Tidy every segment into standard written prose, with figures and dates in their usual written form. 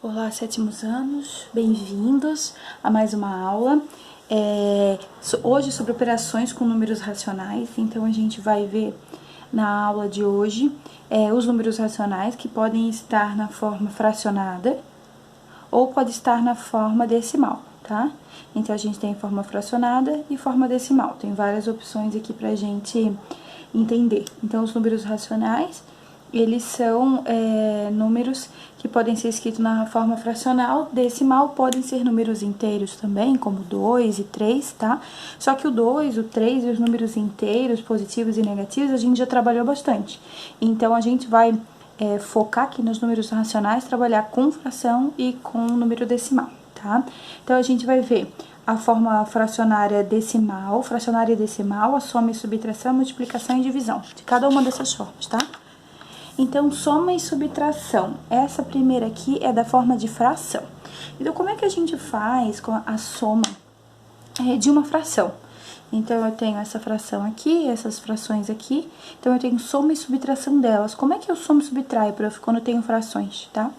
Olá, sétimos anos, bem-vindos a mais uma aula. Hoje sobre operações com números racionais, então a gente vai ver na aula de hoje os números racionais que podem estar na forma fracionada ou pode estar na forma decimal, tá? Então a gente tem forma fracionada e forma decimal, tem várias opções aqui pra gente entender. Então os números racionais, eles são números que podem ser escritos na forma fracional, decimal, podem ser números inteiros também, como 2 e 3, tá? Só que o 2, o 3 e os números inteiros, positivos e negativos, a gente já trabalhou bastante. Então, a gente vai focar aqui nos números racionais, trabalhar com fração e com número decimal, tá? Então, a gente vai ver a forma fracionária decimal, a soma e subtração, multiplicação e divisão, de cada uma dessas formas, tá? Então, soma e subtração. Essa primeira aqui é da forma de fração. Então, como é que a gente faz com a soma de uma fração? Então, eu tenho essa fração aqui, essas frações aqui. Então, eu tenho soma e subtração delas. Como é que eu somo e subtraio, prof, quando eu tenho frações, tá?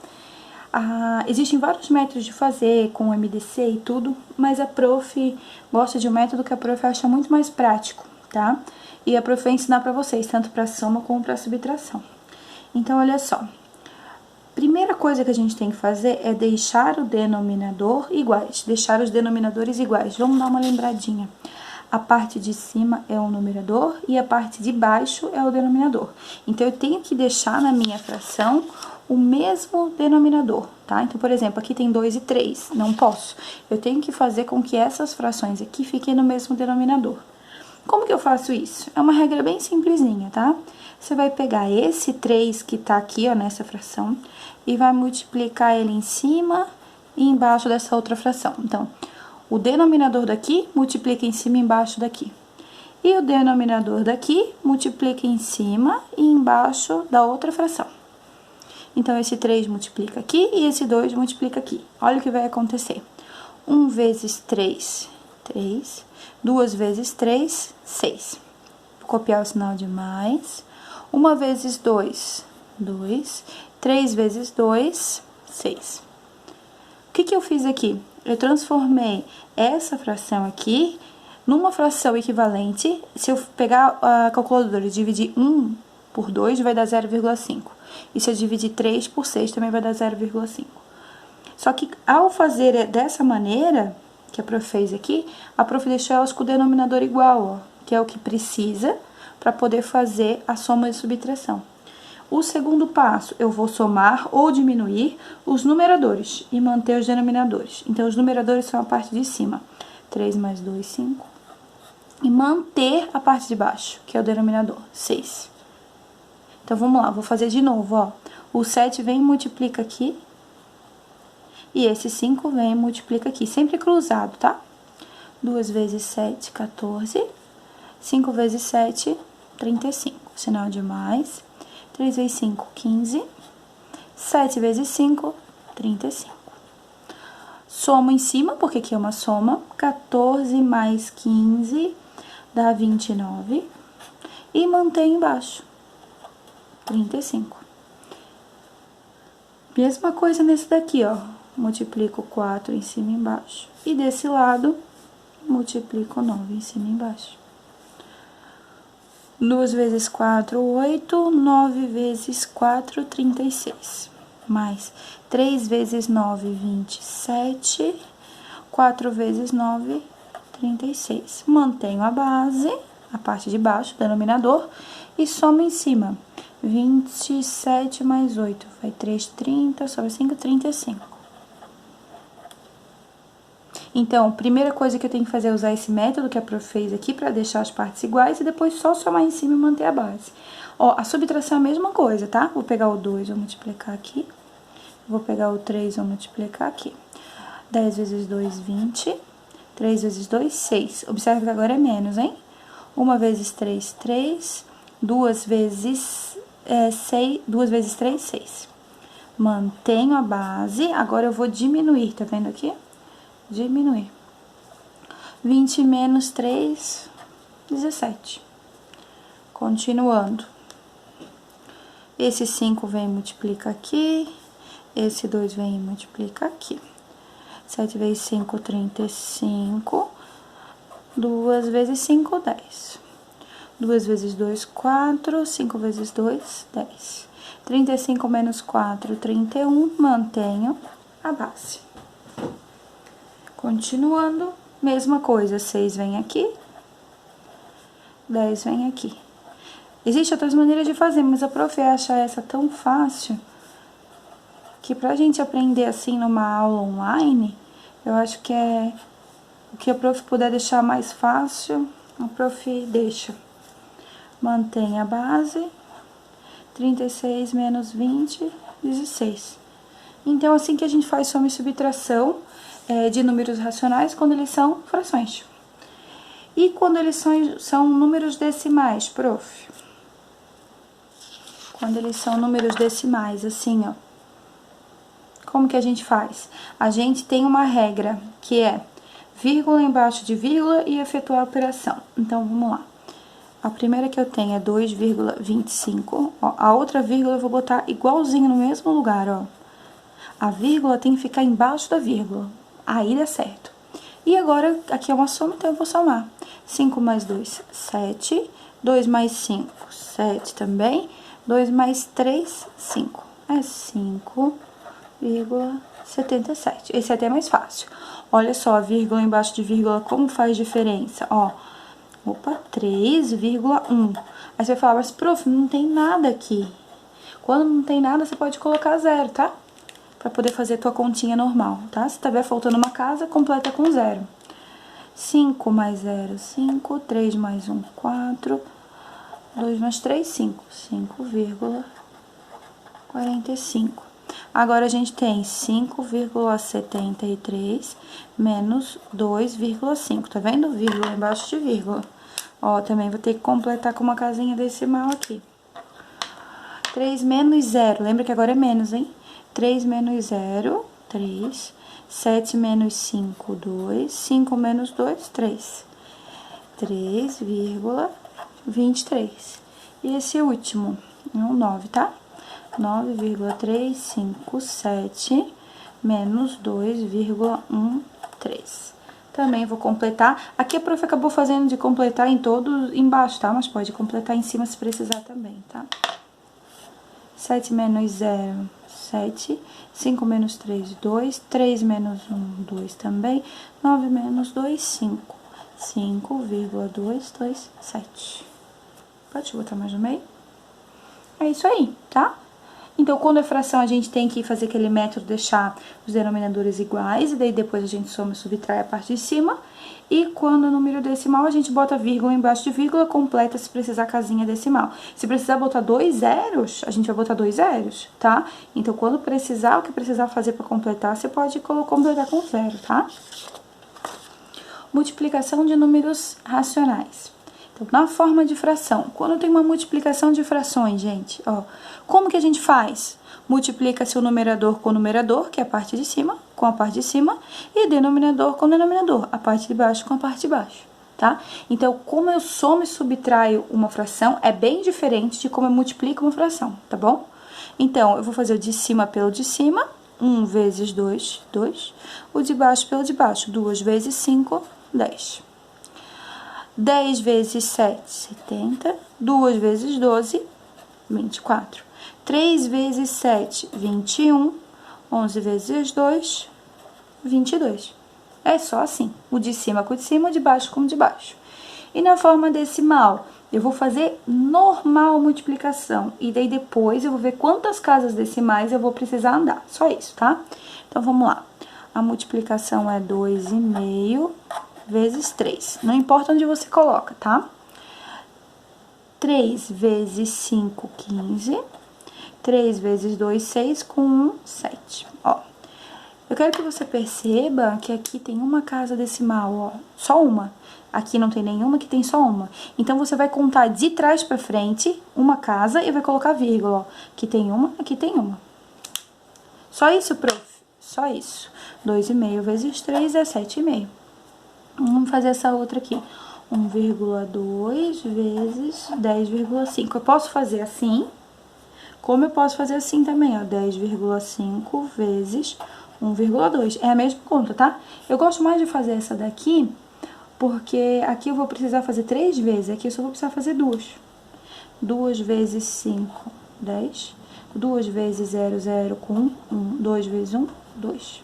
Existem vários métodos de fazer, com MDC e tudo, mas a prof gosta de um método que a prof acha muito mais prático, tá? E a prof vai ensinar pra vocês, tanto pra soma como pra subtração. Então, olha só, primeira coisa que a gente tem que fazer é deixar o denominador iguais, deixar os denominadores iguais. Vamos dar uma lembradinha. A parte de cima é o numerador e a parte de baixo é o denominador. Então, eu tenho que deixar na minha fração o mesmo denominador, tá? Então, por exemplo, aqui tem 2 e 3, não posso. Eu tenho que fazer com que essas frações aqui fiquem no mesmo denominador. Como que eu faço isso? É uma regra bem simplesinha, tá? Você vai pegar esse 3 que tá aqui, ó, nessa fração, e vai multiplicar ele em cima e embaixo dessa outra fração. Então, o denominador daqui multiplica em cima e embaixo daqui. E o denominador daqui multiplica em cima e embaixo da outra fração. Então, esse 3 multiplica aqui e esse 2 multiplica aqui. Olha o que vai acontecer. 1 vezes 3, 3. 2 vezes 3, 6. Vou copiar o sinal de mais. 1 vezes 2, 2. 3 vezes 2, 6. O que eu fiz aqui? Eu transformei essa fração aqui numa fração equivalente. Se eu pegar a calculadora e dividir 1 por 2, vai dar 0,5. E se eu dividir 3 por 6, também vai dar 0,5. Só que ao fazer dessa maneira que a prof fez aqui, a prof deixou elas com o denominador igual, ó, que é o que precisa para poder fazer a soma e subtração. O segundo passo, eu vou somar ou diminuir os numeradores e manter os denominadores. Então, os numeradores são a parte de cima. 3 mais 2, 5. E manter a parte de baixo, que é o denominador, 6. Então, vamos lá, vou fazer de novo, ó. O 7 vem e multiplica aqui. E esse 5 vem e multiplica aqui, sempre cruzado, tá? 2 vezes 7, 14. 5 vezes 7, 35. Sinal de mais. 3 vezes 5, 15. 7 vezes 5, 35. Somo em cima, porque aqui é uma soma. 14 mais 15 dá 29. E mantém embaixo. 35. Mesma coisa nesse daqui, ó. Multiplico 4 em cima e embaixo. E desse lado, multiplico 9 em cima e embaixo. 2 vezes 4, 8. 9 vezes 4, 36. Mais 3 vezes 9, 27. 4 vezes 9, 36. Mantenho a base, a parte de baixo, o denominador, e somo em cima. 27 mais 8, vai 3, 30, sobre 5, 35. Então, primeira coisa que eu tenho que fazer é usar esse método que a prof fez aqui para deixar as partes iguais e depois só somar em cima e manter a base. Ó, a subtração é a mesma coisa, tá? Vou pegar o 2, vou multiplicar aqui. Vou pegar o 3, vou multiplicar aqui. 10 vezes 2, 20. 3 vezes 2, 6. Observe que agora é menos, hein? 1 vezes 3, 3. 2 vezes 3, 6. Mantenho a base. Agora eu vou diminuir, tá vendo aqui? Diminuir. 20 menos 3, 17. Continuando. Esse 5 vem e multiplica aqui. esse 2 vem e multiplica aqui. 7 vezes 5, 35. 2 vezes 5, 10. 2 vezes 2, 4. 5 vezes 2, 10. 35 menos 4, 31. Mantenho a base. Continuando, mesma coisa. 6 vem aqui. 10 vem aqui. Existem outras maneiras de fazer, mas a prof acha essa tão fácil que pra gente aprender assim numa aula online, eu acho que é o que a prof puder deixar mais fácil, a prof deixa. Mantém a base. 36 menos 20, 16. Então, assim que a gente faz soma e subtração de números racionais quando eles são frações. E quando eles são números decimais, prof? Quando eles são números decimais, assim, ó. Como que a gente faz? A gente tem uma regra, que é vírgula embaixo de vírgula e efetuar a operação. Então, vamos lá. A primeira que eu tenho é 2,25. Ó, a outra vírgula eu vou botar igualzinho no mesmo lugar, ó. A vírgula tem que ficar embaixo da vírgula. Aí dá certo. E agora, aqui é uma soma, então eu vou somar. 5 mais 2, 7. 2 mais 5, 7 também. 2 mais 3, 5. É 5,77. Esse é até mais fácil. Olha só, a vírgula embaixo de vírgula, como faz diferença, ó. Opa, 3,1. Aí você vai falar, mas prof, não tem nada aqui. Quando não tem nada, você pode colocar 0, tá? Pra poder fazer a tua continha normal, tá? Se tiver faltando uma casa, completa com 0. 5 mais 0, 5. 3 mais 1, 4. 2 mais 3, 5. 5,45. Agora, a gente tem 5,73 menos 2,5. Tá vendo? Vírgula embaixo de vírgula. Ó, também vou ter que completar com uma casinha decimal aqui. 3 menos 0. Lembra que agora é menos, hein? 3 menos 0, 3. 7 menos 5, 2. 5 menos 2, 3. 3,23. E esse último é um 9, tá? 9,357 menos 2,13. Também vou completar. Aqui a prof acabou fazendo de completar em todos embaixo, tá? Mas pode completar em cima se precisar também, tá? 7 menos 0, 7. 5 menos 3, 2. 3 menos 1, 2 também. 9 menos 2, 5. 5,227. Pode botar mais no meio? É isso aí, tá? Então, quando é fração, a gente tem que fazer aquele método, deixar os denominadores iguais, e daí depois a gente soma e subtrai a parte de cima. E quando é número decimal, a gente bota vírgula embaixo de vírgula, completa se precisar casinha decimal. Se precisar botar 2 zeros, a gente vai botar 2 zeros, tá? Então, quando precisar, o que precisar fazer para completar, você pode completar com 0, tá? Multiplicação de números racionais. Então, na forma de fração, quando tem uma multiplicação de frações, gente, ó, como que a gente faz? Multiplica-se o numerador com o numerador, que é a parte de cima, com a parte de cima, e denominador com o denominador, a parte de baixo com a parte de baixo, tá? Então, como eu somo e subtraio uma fração, é bem diferente de como eu multiplico uma fração, tá bom? Então, eu vou fazer o de cima pelo de cima, 1 vezes 2, 2. O de baixo pelo de baixo, 2 vezes 5, 10. 10 vezes 7, 70. 2 vezes 12, 24. 3 vezes 7, 21. 11 vezes 2, 22. É só assim, o de cima com o de cima, o de baixo com o de baixo. E na forma decimal, eu vou fazer normal multiplicação. E daí depois eu vou ver quantas casas decimais eu vou precisar andar. Só isso, tá? Então, vamos lá. A multiplicação é 2,5 vezes 3. Não importa onde você coloca, tá? 3 vezes 5, 15. 3 vezes 2, 6, com 1, 7. Ó, eu quero que você perceba que aqui tem uma casa decimal, ó, só uma. Aqui não tem nenhuma, aqui tem só uma. Então, você vai contar de trás pra frente uma casa e vai colocar vírgula, ó. Aqui tem uma, aqui tem uma. Só isso, prof? Só isso. 2,5 vezes 3 é 7,5. Vamos fazer essa outra aqui. 1,2 vezes 10,5. Eu posso fazer assim, Como eu posso fazer assim também, ó, 10,5 vezes 1,2. É a mesma conta, tá? Eu gosto mais de fazer essa daqui, porque aqui eu vou precisar fazer 3 vezes, aqui eu só vou precisar fazer 2. 2 vezes 5, 10. 2 vezes 0, 0 com 1. 2 vezes 1, 2.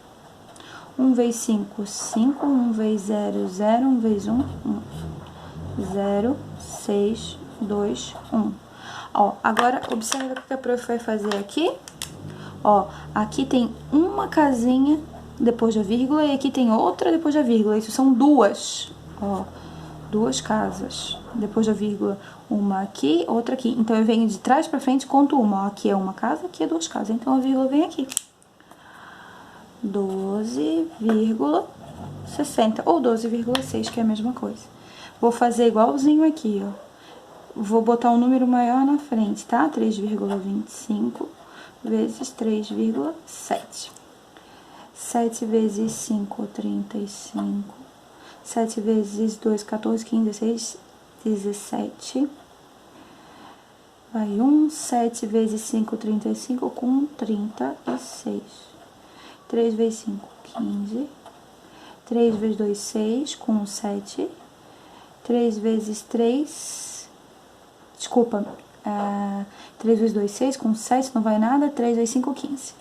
1 vezes 5, 5. 1 vezes 0, 0. 1 vezes 1, 1. 0, 6, 2, 1. Ó, agora observa o que a prof vai fazer aqui. Ó, aqui tem uma casinha depois da vírgula e aqui tem outra depois da vírgula. Isso são duas, ó, duas casas depois da vírgula. Uma aqui, outra aqui. Então, eu venho de trás pra frente e conto uma. Ó, aqui é uma casa, aqui é duas casas. Então, a vírgula vem aqui. 12,60 ou 12,6, que é a mesma coisa. Vou fazer igualzinho aqui, ó. Vou botar um número maior na frente, tá? 3,25 vezes 3,7. 7 vezes 5, 35. 7 vezes 2, 14, 15, 16, 17. Vai 1, 7 vezes 5, 35, com 36. 3 vezes 5, 15. 3 vezes 2, 6, com 7. 3 vezes 3... Desculpa. 3 vezes 2, 6, com 7, não vai nada. 3 vezes 5, 15.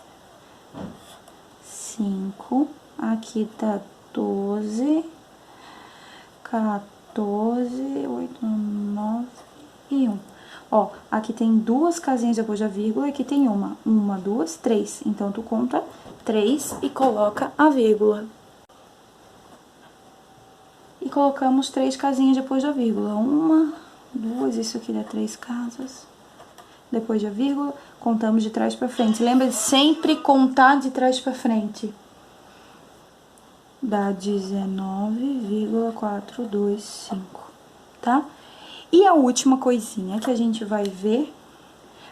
5. Aqui tá 12. 14, 8, 9 e 1. Ó, aqui tem duas casinhas depois da vírgula e aqui tem uma. 1, 2, 3. Então, tu conta 3 e coloca a vírgula. E colocamos 3 casinhas depois da vírgula. 1, 2, isso aqui dá 3 casas. Depois da vírgula, contamos de trás pra frente. Lembra de sempre contar de trás pra frente. Dá 19,425, tá? E a última coisinha que a gente vai ver,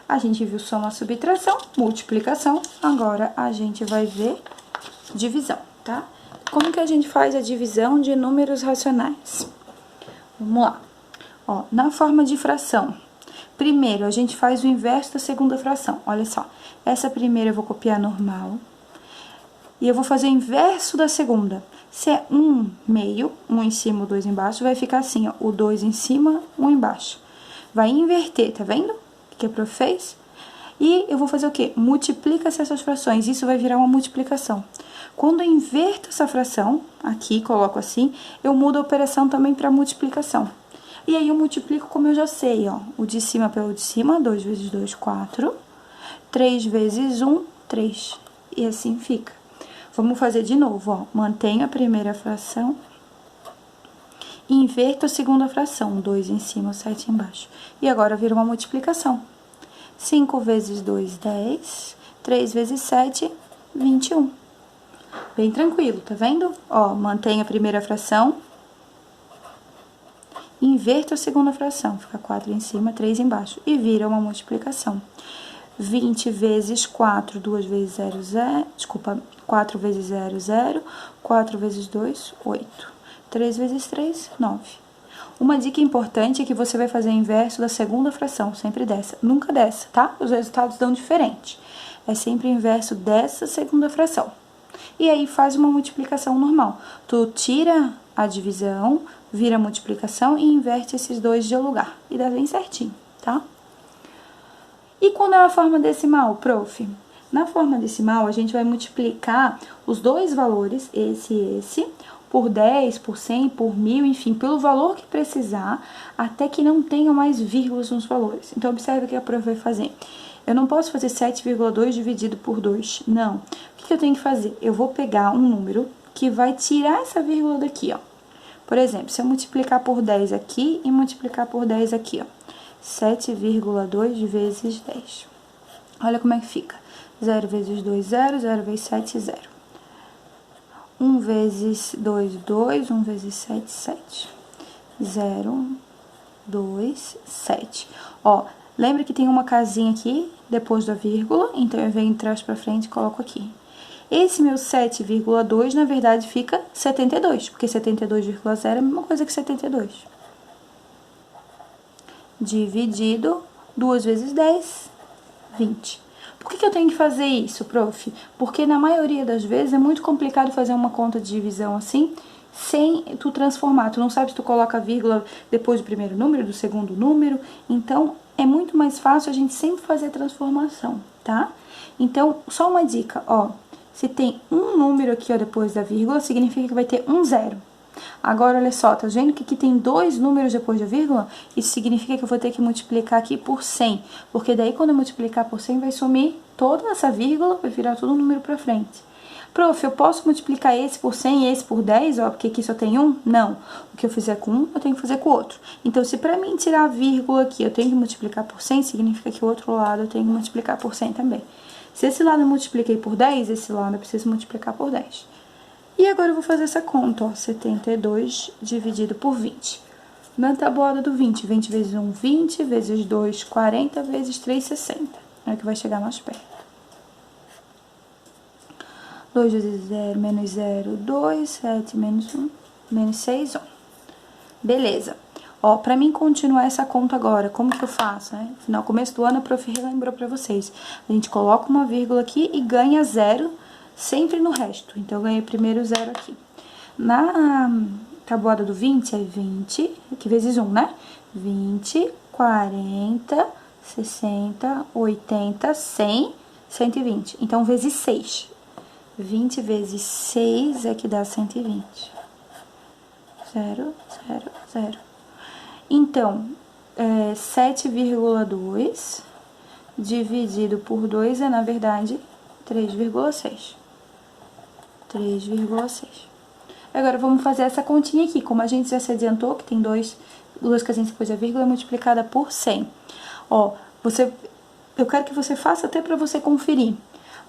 a gente viu soma, subtração, multiplicação, agora a gente vai ver divisão, tá? Como que a gente faz a divisão de números racionais? Vamos lá. Ó, na forma de fração, primeiro a gente faz o inverso da segunda fração. Olha só, essa primeira eu vou copiar normal. E eu vou fazer o inverso da segunda. Se é 1 meio, 1 em cima, 2 embaixo, vai ficar assim, ó. O 2 em cima, 1 embaixo. Vai inverter, tá vendo? O que a prof fez? E eu vou fazer o quê? Multiplica essas frações. Isso vai virar uma multiplicação. Quando eu inverto essa fração, aqui, coloco assim, eu mudo a operação também para multiplicação. E aí eu multiplico como eu já sei, ó. O de cima pelo de cima, 2 vezes 2, 4. 3 vezes 1, 3. E assim fica. Vamos fazer de novo, ó. Mantenho a primeira fração. Inverto a segunda fração. 2 em cima, 7 embaixo. E agora vira uma multiplicação. 5 vezes 2, 10. 3 vezes 7, 21. Bem tranquilo, tá vendo? Ó, mantenho a primeira fração. Inverto a segunda fração. Fica 4 em cima, 3 embaixo. E vira uma multiplicação. 20 vezes 4, 2 vezes 0, 0, desculpa, 4 vezes 0, 0, 4 vezes 2, 8, 3 vezes 3, 9. Uma dica importante é que você vai fazer o inverso da segunda fração, sempre dessa, nunca dessa, tá? Os resultados dão diferente. É sempre o inverso dessa segunda fração. E aí faz uma multiplicação normal. Tu tira a divisão, vira a multiplicação e inverte esses dois de lugar. E dá bem certinho, tá? E quando é uma forma decimal, prof? Na forma decimal, a gente vai multiplicar os dois valores, esse e esse, por 10, por 100, por 1000, enfim, pelo valor que precisar, até que não tenham mais vírgulas nos valores. Então, observe o que a prof vai fazer. Eu não posso fazer 7,2 dividido por 2, não. O que eu tenho que fazer? Eu vou pegar um número que vai tirar essa vírgula daqui, ó. Por exemplo, se eu multiplicar por 10 aqui e multiplicar por 10 aqui, ó. 7,2 vezes 10. Olha como é que fica. 0 vezes 2, 0. 0 vezes 7, 0. 1 vezes 2, 2. 1 vezes 7, 7. 0, 2, 7. Ó, lembra que tem uma casinha aqui, depois da vírgula, então eu venho de trás pra frente e coloco aqui. Esse meu 7,2, na verdade, fica 72, porque 72,0 é a mesma coisa que 72. Dividido 2 vezes 10, 20. Por que eu tenho que fazer isso, prof? Porque na maioria das vezes é muito complicado fazer uma conta de divisão assim, sem tu transformar. Tu não sabe se tu coloca a vírgula depois do primeiro número, do segundo número. Então, é muito mais fácil a gente sempre fazer a transformação, tá? Então, só uma dica, ó. Se tem um número aqui, ó, depois da vírgula, significa que vai ter um zero. Agora, olha só, tá vendo que aqui tem dois números depois da vírgula? Isso significa que eu vou ter que multiplicar aqui por 100. Porque daí, quando eu multiplicar por 100, vai sumir toda essa vírgula, vai virar todo um número pra frente. Prof, eu posso multiplicar esse por 100 e esse por 10, ó, porque aqui só tem um? Não. O que eu fizer com um, eu tenho que fazer com o outro. Então, se pra mim tirar a vírgula aqui, eu tenho que multiplicar por 100, significa que o outro lado eu tenho que multiplicar por 100 também. Se esse lado eu multipliquei por 10, esse lado eu preciso multiplicar por 10. E agora eu vou fazer essa conta, ó, 72 dividido por 20. Na tabuada do 20, 20 vezes 1, 20, vezes 2, 40, vezes 3, 60. É o que vai chegar mais perto. 2 vezes 0, menos 0, 2, 7 menos 1, menos 6, 1. Beleza. Ó, pra mim continuar essa conta agora, como que eu faço, né? No começo do ano, a prof relembrou pra vocês. A gente coloca uma vírgula aqui e ganha 0 sempre no resto. Então, eu ganhei primeiro 0 aqui. Na tabuada do 20, é 20, aqui vezes 1, né? 20, 40, 60, 80, 100, 120. Então, vezes 6. 20 vezes 6 é que dá 120. 0, 0, 0. Então, 7,2 dividido por 2 é, na verdade, 3,6. 3,6. Agora, vamos fazer essa continha aqui. Como a gente já se adiantou, que tem duas casinhas depois da vírgula, multiplicada por 100. Ó, eu quero que você faça até para você conferir.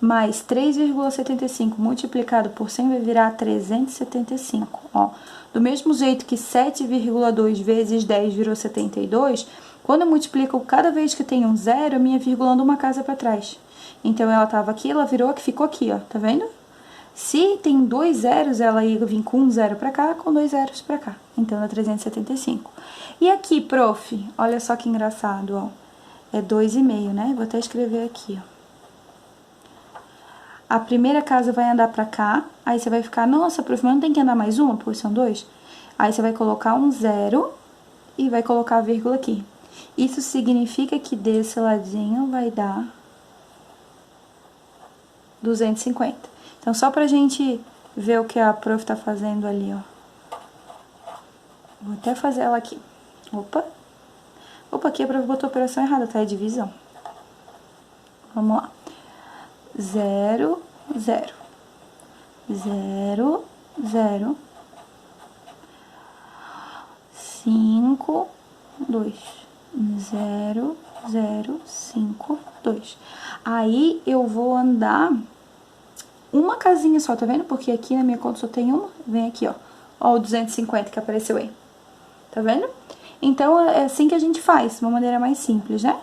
Mais 3,75 multiplicado por 100 vai virar 375, ó. Do mesmo jeito que 7,2 vezes 10 virou 72, quando eu multiplico cada vez que tem um zero, a minha vírgula anda uma casa para trás. Então, ela tava aqui, ela virou, ficou aqui, ó, tá vendo? Se tem 2 zeros, ela ia vir com um zero pra cá, com 2 zeros pra cá. Então, dá 375. E aqui, prof, olha só que engraçado, ó. É 2,5, né? Vou até escrever aqui, ó. A primeira casa vai andar pra cá, aí você vai ficar, nossa, prof, mas não tem que andar mais uma, porque são 2? Aí você vai colocar um zero e vai colocar a vírgula aqui. Isso significa que desse ladinho vai dar 250. Então, só pra gente ver o que a prof tá fazendo ali, ó. Vou até fazer ela aqui. Opa, aqui a prof botou a operação errada, tá? É divisão. Vamos lá. 0, 0, 0, 0, 5, 2, 0, 0, 5, 2. Aí, eu vou andar uma casinha só, tá vendo? Porque aqui na minha conta só tem uma. Vem aqui, ó. Ó o 250 que apareceu aí. Tá vendo? Então, é assim que a gente faz, de uma maneira mais simples, né?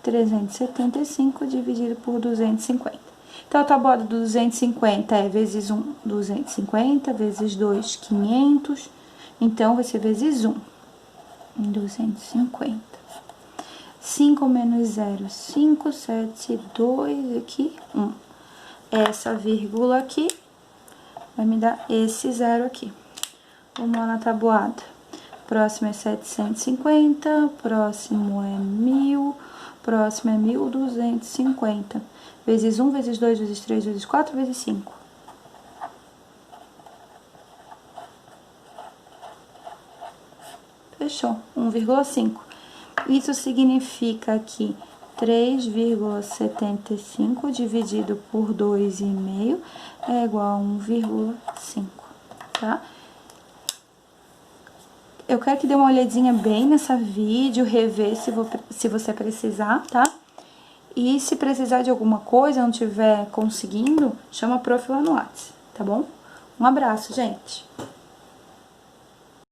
375 dividido por 250. Então, a tabuada do 250 é vezes 1, 250, vezes 2, 500. Então, vai ser vezes 1, 250. 5 menos 0, 5, 7, 2, aqui, 1. Essa vírgula aqui vai me dar esse zero aqui. Vamos lá na tabuada. Próximo é 750, próximo é 1000, próximo é 1250. Vezes 1, vezes 2, vezes 3, vezes 4, vezes 5. Fechou, 1,5. Isso significa que 3,75 dividido por 2,5 é igual a 1,5, tá? Eu quero que dê uma olhadinha bem nessa vídeo, rever se você precisar, tá? E se precisar de alguma coisa, não estiver conseguindo, chama a prof lá no WhatsApp, tá bom? Um abraço, gente!